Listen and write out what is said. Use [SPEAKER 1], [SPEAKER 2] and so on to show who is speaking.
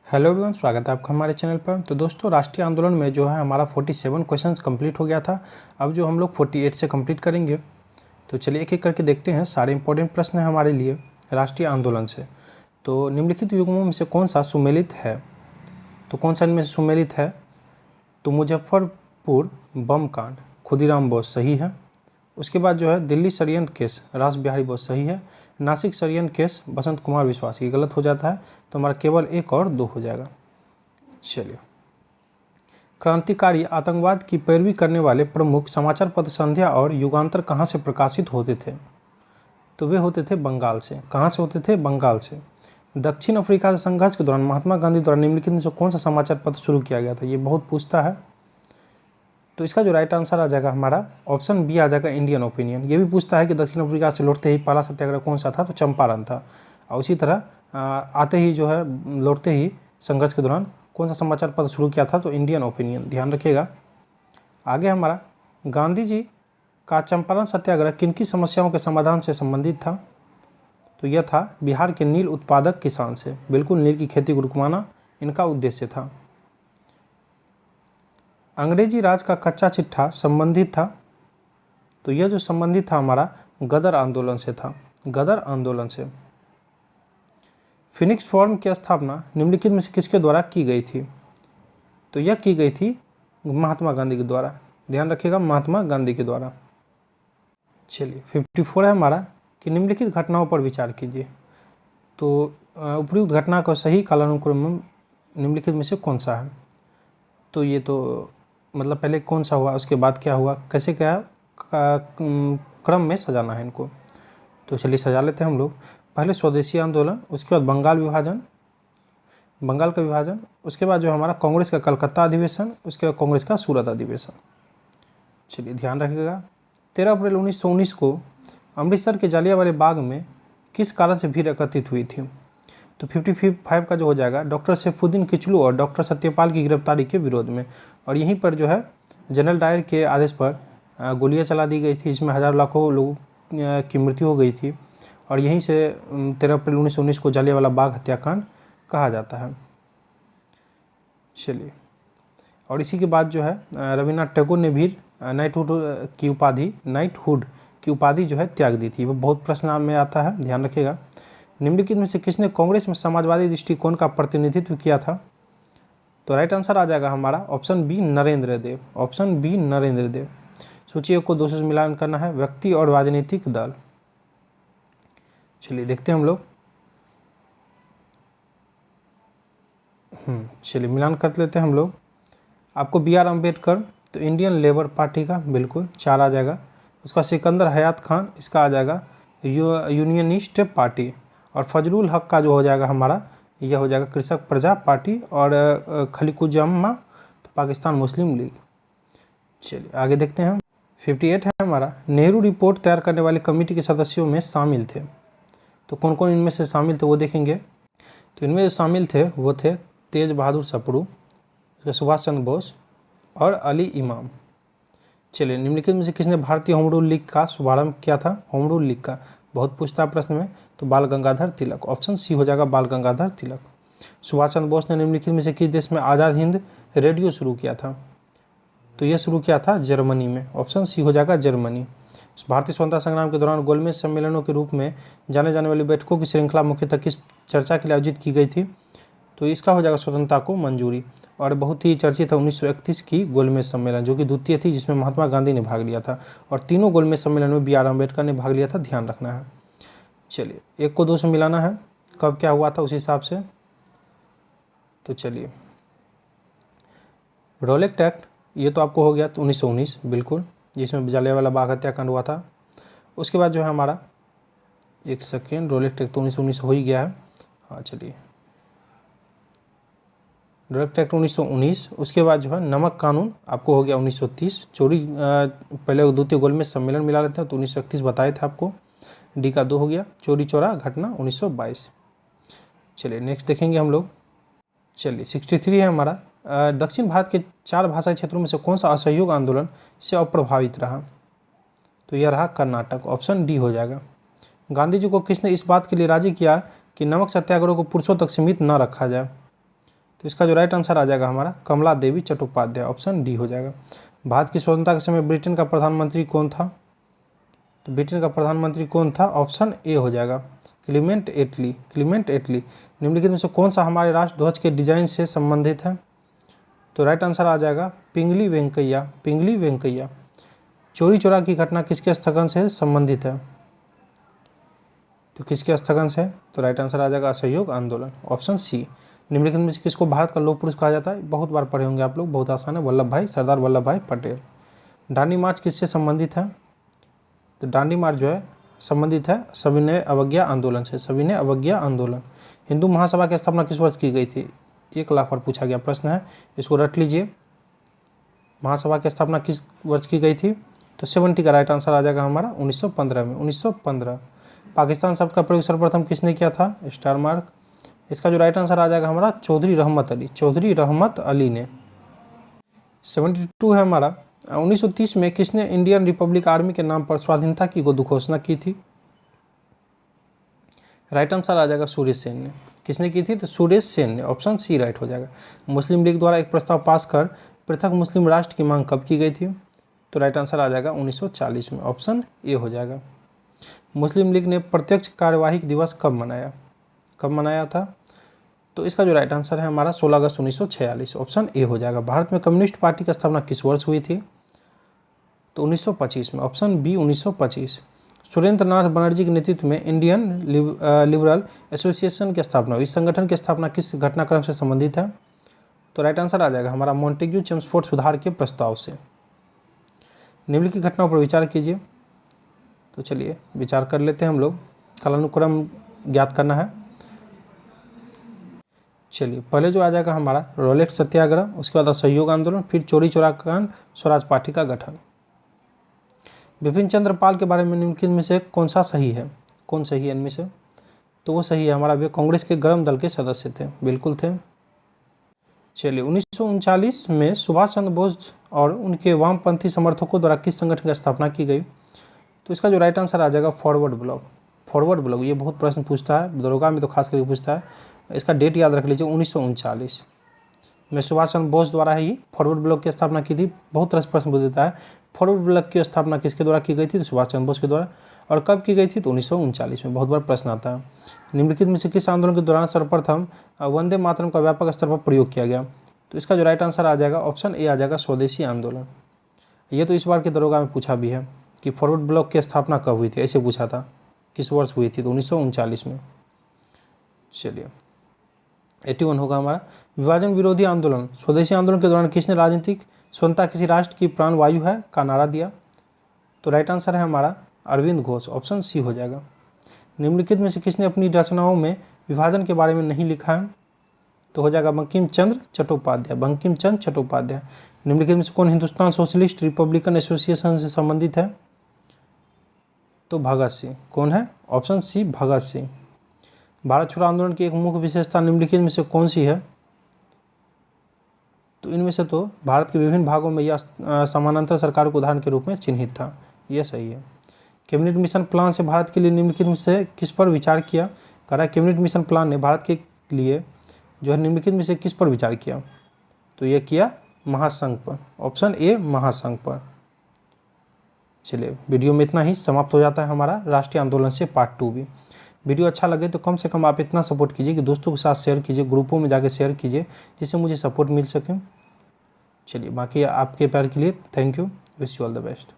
[SPEAKER 1] Hello everyone, स्वागत है आपका हमारे चैनल पर। तो दोस्तों, राष्ट्रीय आंदोलन में जो है हमारा 47 क्वेश्चंस कंप्लीट हो गया था। अब जो हम लोग 48 से कंप्लीट करेंगे। तो चलिए एक एक करके देखते हैं। सारे इंपॉर्टेंट प्रश्न हैं हमारे लिए राष्ट्रीय आंदोलन से। तो निम्नलिखित युग्मों में से कौन सा सुमेलित है? तो कौन सा इनमें से सुमेलित है? तो मुजफ्फरपुर बम कांड, खुदीराम बोस सही है। उसके बाद जो है दिल्ली षड्यंत्र केस, रास बिहारी बोस सही है। नासिक षड्यंत्र केस, बसंत कुमार विश्वास, ये गलत हो जाता है। तो हमारा केवल 1 और 2 हो जाएगा। चलिए, क्रांतिकारी आतंकवाद की पैरवी करने वाले प्रमुख समाचार पत्र संध्या और युगांतर कहाँ से प्रकाशित होते थे? तो वे होते थे बंगाल से। कहाँ से होते थे? बंगाल से। दक्षिण अफ्रीका से संघर्ष के दौरान महात्मा गांधी द्वारा निम्नलिखित में से कौन सा समाचार पत्र शुरू किया गया था? ये बहुत पूछता है। तो इसका जो राइट आंसर आ जाएगा हमारा ऑप्शन बी आ जाएगा, इंडियन ओपिनियन। ये भी पूछता है कि दक्षिण अफ्रीका से लौटते ही पहला सत्याग्रह कौन सा था? तो चंपारण था। और उसी तरह आते ही जो है लौटते ही संघर्ष के दौरान कौन सा समाचार पत्र शुरू किया था? तो इंडियन ओपिनियन, ध्यान रखिएगा। आगे हमारा गांधी जी का चंपारण सत्याग्रह किनकी समस्याओं के समाधान से संबंधित था? तो यह था बिहार के नील उत्पादक किसान से। बिल्कुल, नील की खेती को रुकवाना इनका उद्देश्य था। अंग्रेजी राज का कच्चा चिट्ठा संबंधित था। तो यह जो संबंधित था हमारा गदर आंदोलन से था। गदर आंदोलन से। फिनिक्स फॉर्म की स्थापना निम्नलिखित में से किसके द्वारा की गई थी? तो यह की गई थी महात्मा गांधी के द्वारा। ध्यान रखिएगा, महात्मा गांधी के द्वारा। चलिए 54 है हमारा कि निम्नलिखित घटनाओं पर विचार कीजिए। तो उपयुक्त घटना का सही कालानुक्रम निम्नलिखित में से कौन सा है? तो ये तो मतलब पहले कौन सा हुआ, उसके बाद क्या हुआ, कैसे क्या क्रम में सजाना है इनको। तो चलिए सजा लेते हैं हम लोग। पहले स्वदेशी आंदोलन, उसके बाद बंगाल विभाजन, बंगाल का विभाजन, उसके बाद जो हमारा कांग्रेस का कलकत्ता अधिवेशन, उसके बाद कांग्रेस का सूरत अधिवेशन। चलिए ध्यान रखिएगा। 13 अप्रैल 1919 को अमृतसर के जालियांवाला बाग में किस कारण से भीड़ एकत्रित हुई थी? तो 55 का जो हो जाएगा डॉक्टर सैफुद्दीन किचलू और डॉक्टर सत्यपाल की गिरफ्तारी के विरोध में। और यहीं पर जो है जनरल डायर के आदेश पर गोलियां चला दी गई थी, इसमें हज़ारों लाखों लोगों की मृत्यु हो गई थी। और यहीं से 13 अप्रैल 1919 को जालियांवाला बाग हत्याकांड कहा जाता है। चलिए, और इसी के बाद जो है रविन्द्रनाथ टैगोर ने भी नाइटहुड की उपाधि जो है त्याग दी थी। वो बहुत प्रश्न में आता है, ध्यान रखिएगा। निम्नलिखित में से किसने कांग्रेस में समाजवादी दृष्टिकोण का प्रतिनिधित्व किया था? तो राइट आंसर आ जाएगा हमारा ऑप्शन बी, नरेंद्र देव। ऑप्शन बी, नरेंद्र देव। सूची को 2 से मिलान करना है, व्यक्ति और राजनीतिक दल। चलिए देखते हैं हम लोग। चलिए मिलान कर लेते हैं हम लोग। आपको बी आर अम्बेडकर, तो इंडियन लेबर पार्टी का बिल्कुल 4 आ जाएगा। उसका सिकंदर हयात खान, इसका आ जाएगा यूनियनिस्ट पार्टी। और फजलुल हक का जो हो जाएगा हमारा, यह हो जाएगा कृषक प्रजा पार्टी। और खलीकुज्जमा तो पाकिस्तान मुस्लिम लीग। चलिए आगे देखते हैं। 58 है हमारा, नेहरू रिपोर्ट तैयार करने वाली कमेटी के सदस्यों में शामिल थे। तो कौन कौन इनमें से शामिल थे वो देखेंगे। तो इनमें जो शामिल थे वो थे तेज बहादुर सप्रू, सुभाष चंद्र बोस और अली इमाम। चलिए, निम्नलिखित में से किसने भारतीय होम रूल लीग का शुभारंभ किया था? होम रूल लीग का बहुत पूछता है प्रश्न में। तो बाल गंगाधर तिलक। ऑप्शन सी हो जाएगा, बाल गंगाधर तिलक। सुभाष चंद्र बोस ने निम्नलिखित में से किस देश में आज़ाद हिंद रेडियो शुरू किया था? तो यह शुरू किया था जर्मनी में। ऑप्शन सी हो जाएगा, जर्मनी। भारतीय स्वतंत्रता संग्राम के दौरान गोलमेज सम्मेलनों के रूप में जाने जाने वाली बैठकों की श्रृंखला मुख्यतः किस चर्चा के लिए आयोजित की गई थी? तो इसका हो जाएगा स्वतंत्रता को मंजूरी। और बहुत ही चर्चित है 1931 की गोलमेज सम्मेलन, जो कि द्वितीय थी, जिसमें महात्मा गांधी ने भाग लिया था। और तीनों गोलमेज सम्मेलन में बी आर अम्बेडकर ने भाग लिया था, ध्यान रखना है। चलिए, 1 को 2 से मिलाना है, कब क्या हुआ था उस हिसाब से। तो चलिए, रोलेक्ट एक्ट, ये तो आपको हो गया 1919 बिल्कुल, जिसमें जालियांवाला बाग हत्याकांड हुआ था। उसके बाद जो है हमारा, एक सेकेंड, रोलेक्ट एक्ट तो 1919 हो ही गया है। हाँ चलिए, रोलेक्ट एक्ट 1919। उसके बाद जो है नमक कानून आपको हो गया 1930। चोरी, पहले द्वितीय गोलमेज सम्मेलन मिला लेते हैं, तो 1931 बताए थे आपको। डी का 2 हो गया। चोरी चोरा घटना 1922। चलिए नेक्स्ट देखेंगे हम लोग। चलिए 63 है हमारा, दक्षिण भारत के 4 भाषाई क्षेत्रों में से कौन सा असहयोग आंदोलन से अप्रभावित रहा? तो यह रहा कर्नाटक। ऑप्शन डी हो जाएगा। गांधी जी को किसने इस बात के लिए राजी किया कि नमक सत्याग्रह को पुरुषों तक सीमित न रखा जाए? तो इसका जो राइट आंसर आ जाएगा हमारा कमला देवी चट्टोपाध्याय, ऑप्शन डी हो जाएगा। भारत की स्वतंत्रता के समय ब्रिटेन का प्रधानमंत्री कौन था? तो ब्रिटेन का प्रधानमंत्री कौन था? ऑप्शन ए हो जाएगा क्लीमेंट एटली। क्लीमेंट एटली। निम्नलिखित में से कौन सा हमारे राष्ट्र ध्वज के डिजाइन से संबंधित है? तो राइट आंसर आ जाएगा पिंगली वेंकैया। पिंगली वेंकैया। चोरी चोरा की घटना किसके स्थगन से संबंधित है? तो किसके स्थगन से? तो राइट आंसर आ जाएगा असहयोग आंदोलन, ऑप्शन सी। निम्नलिखित में से किसको भारत का लौह पुरुष कहा जाता है? बहुत बार पढ़े होंगे आप लोग, बहुत आसान है, वल्लभ भाई, सरदार वल्लभ भाई पटेल। दांडी मार्च किससे संबंधित है? तो दांडी मार्च जो है संबंधित है सविनय अवज्ञा आंदोलन से, सविनय अवज्ञा आंदोलन। हिंदू महासभा की स्थापना किस वर्ष की गई थी? 1 लाख बार पूछा गया प्रश्न है, इसको रट लीजिए। महासभा की स्थापना किस वर्ष की गई थी? तो 70 का राइट आंसर आ जाएगा हमारा 1915 में, 1915। पाकिस्तान शब्द का प्रयोग सर्वप्रथम किसने किया था? Star mark. इसका जो राइट आंसर आ जाएगा हमारा चौधरी रहमत अली, चौधरी रहमत अली ने। 72 है हमारा। 1930 में किसने इंडियन रिपब्लिक आर्मी के नाम पर स्वाधीनता की घोषणा की थी? राइट आंसर आ जाएगा सुरेश सेन ने। किसने की थी? तो सुरेश सेन ने, ऑप्शन सी राइट हो जाएगा। मुस्लिम लीग द्वारा एक प्रस्ताव पास कर पृथक मुस्लिम राष्ट्र की मांग कब की गई थी? तो राइट आंसर आ जाएगा 1940 में, ऑप्शन ए हो जाएगा। मुस्लिम लीग ने प्रत्यक्ष कार्यवाही दिवस कब मनाया? कब मनाया था? तो इसका जो राइट आंसर है हमारा 16 अगस्त 1946, ऑप्शन ए हो जाएगा। भारत में कम्युनिस्ट पार्टी की स्थापना किस वर्ष हुई थी? तो 1925 में, ऑप्शन बी 1925। सुरेंद्र नाथ बनर्जी के नेतृत्व में इंडियन लिबरल एसोसिएशन की स्थापना हुई। इस संगठन की स्थापना किस घटनाक्रम से संबंधित है? तो राइट आंसर आ जाएगा हमारा मॉन्टेग्यू चेम्सफोर्ड सुधार के प्रस्ताव से। निम्नलिखित घटनाओं पर विचार कीजिए। तो चलिए विचार कर लेते हैं हम लोग, कालानुक्रम ज्ञात करना है। चलिए पहले जो आ जाएगा हमारा रोलेट सत्याग्रह, उसके बाद असहयोग आंदोलन, फिर चोरी चोरा कांड, स्वराज पार्टी का गठन। बिपिन चंद्र पाल के बारे में निम्नलिखित में से कौन सा सही है? कौन सही है इनमें से? तो वो सही है हमारा, वे कांग्रेस के गर्म दल के सदस्य थे, बिल्कुल थे। चलिए 1939 में सुभाष चंद्र बोस और उनके वामपंथी समर्थकों द्वारा किस संगठन की स्थापना की गई? तो इसका जो राइट आंसर आ जाएगा फॉरवर्ड ब्लॉक। फॉरवर्ड ब्लॉक, ये बहुत प्रश्न पूछता है, दरोगा में तो खास करके पूछता है। इसका डेट याद रख लीजिए 1939 में सुभाष चंद्र बोस द्वारा ही फॉरवर्ड ब्लॉक की स्थापना की थी। बहुत तरह से प्रश्न पूछ देता है, फॉरवर्ड ब्लॉक की स्थापना किसके द्वारा की गई थी? तो सुभाष चंद्र बोस के द्वारा। और कब की गई थी? तो 1939 में, बहुत बार प्रश्न आता है। निम्नलिखित में से किस आंदोलन के दौरान सर्वप्रथम वंदे मातरम का व्यापक स्तर पर प्रयोग किया गया? तो इसका जो राइट आंसर आ जाएगा ऑप्शन ए आ जाएगा स्वदेशी आंदोलन। ये तो इस बार के दरोगा में पूछा भी है कि फॉरवर्ड ब्लॉक की स्थापना कब हुई थी, ऐसे पूछा था, किस वर्ष हुई थी? तो 1939 में। चलिए 81 होगा हमारा। विभाजन विरोधी आंदोलन, स्वदेशी आंदोलन के दौरान किसने राजनीतिक स्वतंत्रता किसी राष्ट्र की प्राण वायु है का नारा दिया? तो राइट आंसर है हमारा अरविंद घोष, ऑप्शन सी हो जाएगा। निम्नलिखित में से किसने अपनी रचनाओं में विभाजन के बारे में नहीं लिखा है? तो हो जाएगा बंकिम चंद्र चट्टोपाध्याय, बंकिम चंद्र चट्टोपाध्याय। निम्नलिखित में से कौन हिंदुस्तान सोशलिस्ट रिपब्लिकन एसोसिएशन से संबंधित है? तो भगत सिंह। कौन है? Option C Bhagat Singh. भारत छोड़ो आंदोलन की एक मुख्य विशेषता निम्नलिखित में से कौन सी है? तो इनमें से तो भारत के विभिन्न भागों में यह समानांतर सरकार के उदाहरण के रूप में चिन्हित था, यह सही है। कैबिनेट मिशन प्लान से भारत के लिए निम्नलिखित में से किस पर विचार किया? कह रहा है कैबिनेट मिशन प्लान ने भारत के लिए जो है निम्नलिखित में से किस पर विचार किया? तो यह किया महासंघ पर, ऑप्शन ए महासंघ पर। चलिए वीडियो में इतना ही समाप्त हो जाता है हमारा राष्ट्रीय आंदोलन से पार्ट 2 भी। वीडियो अच्छा लगे तो कम से कम आप इतना सपोर्ट कीजिए कि दोस्तों के साथ शेयर कीजिए, ग्रुपों में जाके शेयर कीजिए, जिससे मुझे सपोर्ट मिल सके। चलिए बाकी आपके प्यार के लिए thank you, wish you all the best.